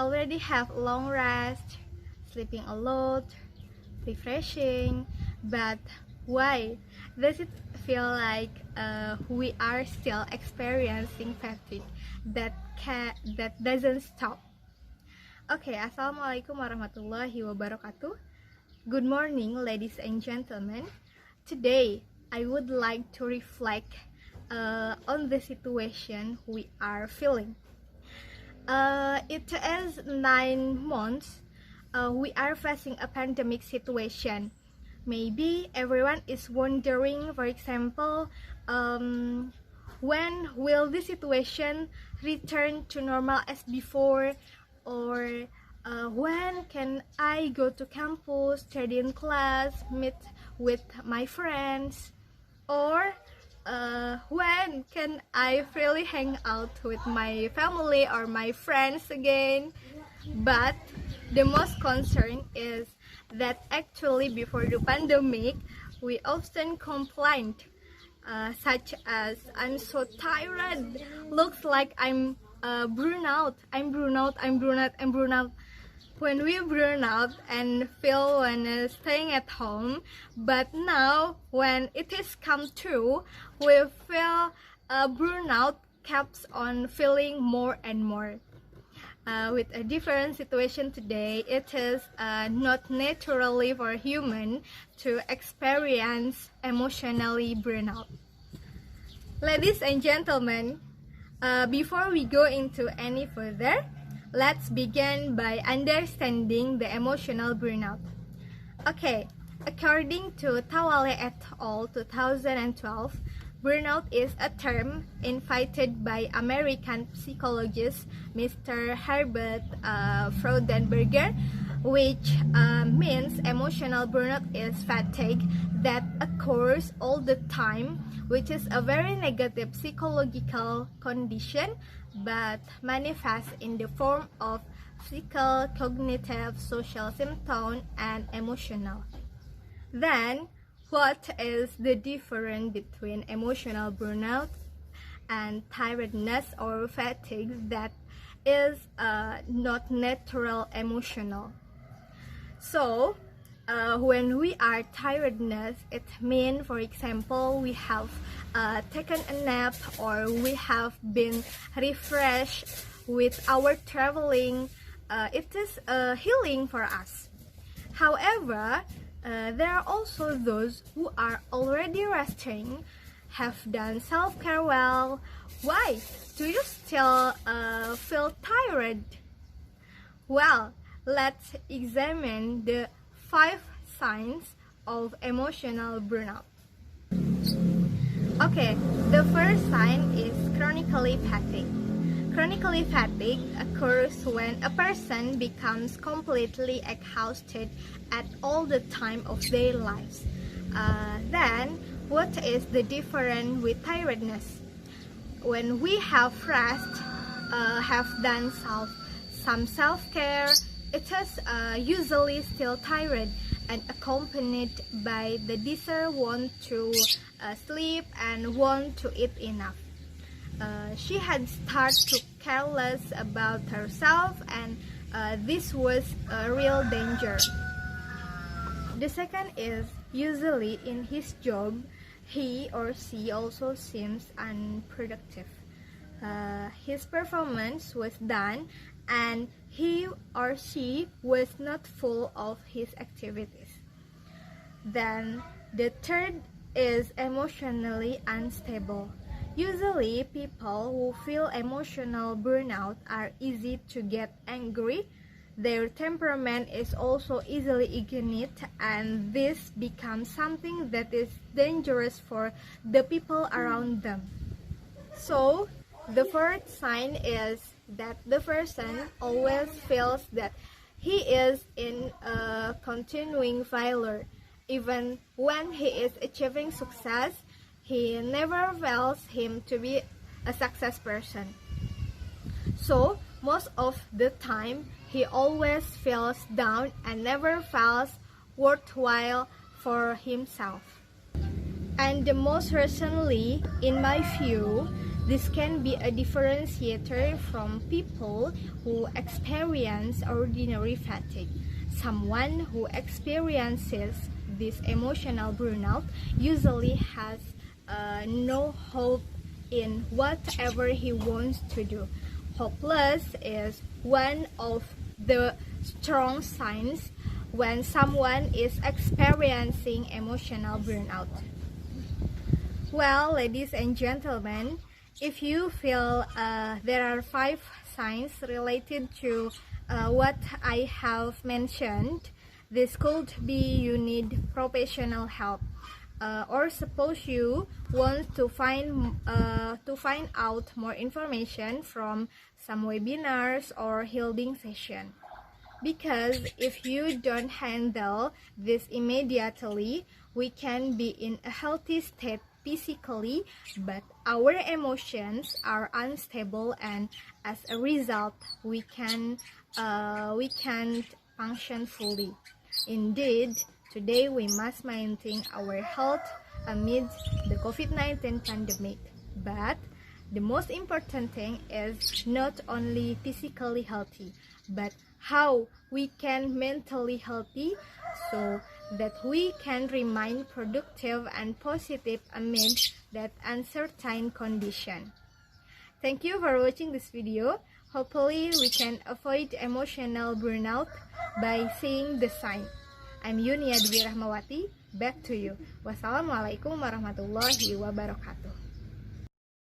already have long rest, sleeping a lot, refreshing, but why does it feel like we are still experiencing fatigue that doesn't stop? Okay, Assalamualaikum warahmatullahi wabarakatuh. Good morning, ladies and gentlemen. Today, I would like to reflect on the situation we are feeling. It is 9 months. We are facing a pandemic situation. Maybe everyone is wondering, for example, when will the situation return to normal as before, or when can I go to campus, study in class, meet with my friends, or when can I freely hang out with my family or my friends again? But the most concern is that actually before the pandemic, we often complained, such as, I'm so tired, looks like I'm burnout, I'm burnout. When we burn out and feel when staying at home, but now when it is come true, we feel burnout keeps on feeling more and more. With a different situation today, it is not naturally for human to experience emotionally burnout. Ladies and gentlemen, before we go into any further, let's begin by understanding the emotional burnout. Okay, according to Tawale et al. 2012, burnout is a term invented by American psychologist Mr. Herbert Freudenberger, which means emotional burnout is fatigue that occurs all the time, which is a very negative psychological condition but manifests in the form of physical, cognitive, social symptom, and emotional. Then, what is the difference between emotional burnout and tiredness or fatigue that is not natural emotional? So, when we are tiredness, it means, for example, we have taken a nap or we have been refreshed with our traveling. It is healing for us. However, there are also those who are already resting, have done self-care well. Why do you still feel tired? Well, let's examine the 5 signs of emotional burnout. Okay, the first sign is chronically fatigued. Chronically fatigued occurs when a person becomes completely exhausted at all the time of their lives. Then, what is the difference with tiredness? When we have rest, have done some self-care, it is usually still tired and accompanied by the desire want to sleep and want to eat enough. She had started to careless about herself, and this was a real danger. The second is usually in his job, he or she also seems unproductive. His performance was done and he or she was not full of his activities. Then the third is emotionally unstable. Usually people who feel emotional burnout are easy to get angry. Their temperament is also easily ignited, and this becomes something that is dangerous for the people around them. So the fourth sign is that the person always feels that he is in a continuing failure. Even when he is achieving success, he never feels him to be a success person. So most of the time, he always feels down and never feels worthwhile for himself. And the most recently, in my view, This can be a differentiator from people who experience ordinary fatigue. Someone who experiences this emotional burnout usually has no hope in whatever he wants to do. Hopeless is one of the strong signs when someone is experiencing emotional burnout. Well, ladies and gentlemen, if you feel there are 5 signs related to what I have mentioned, this could be you need professional help, or suppose you want to find out more information from some webinars or healing session. Because if you don't handle this immediately, we can be in a healthy state physically, but our emotions are unstable, and as a result, we can't function fully. Indeed, today we must maintain our health amid the COVID-19 pandemic. But the most important thing is not only physically healthy, but how we can mentally healthy so that we can remain productive and positive amid that uncertain condition. Thank you for watching this video. Hopefully we can avoid emotional burnout by seeing the sign. I'm Yunia Dwi Rahmawati. Back to you. Wassalamualaikum warahmatullahi wabarakatuh.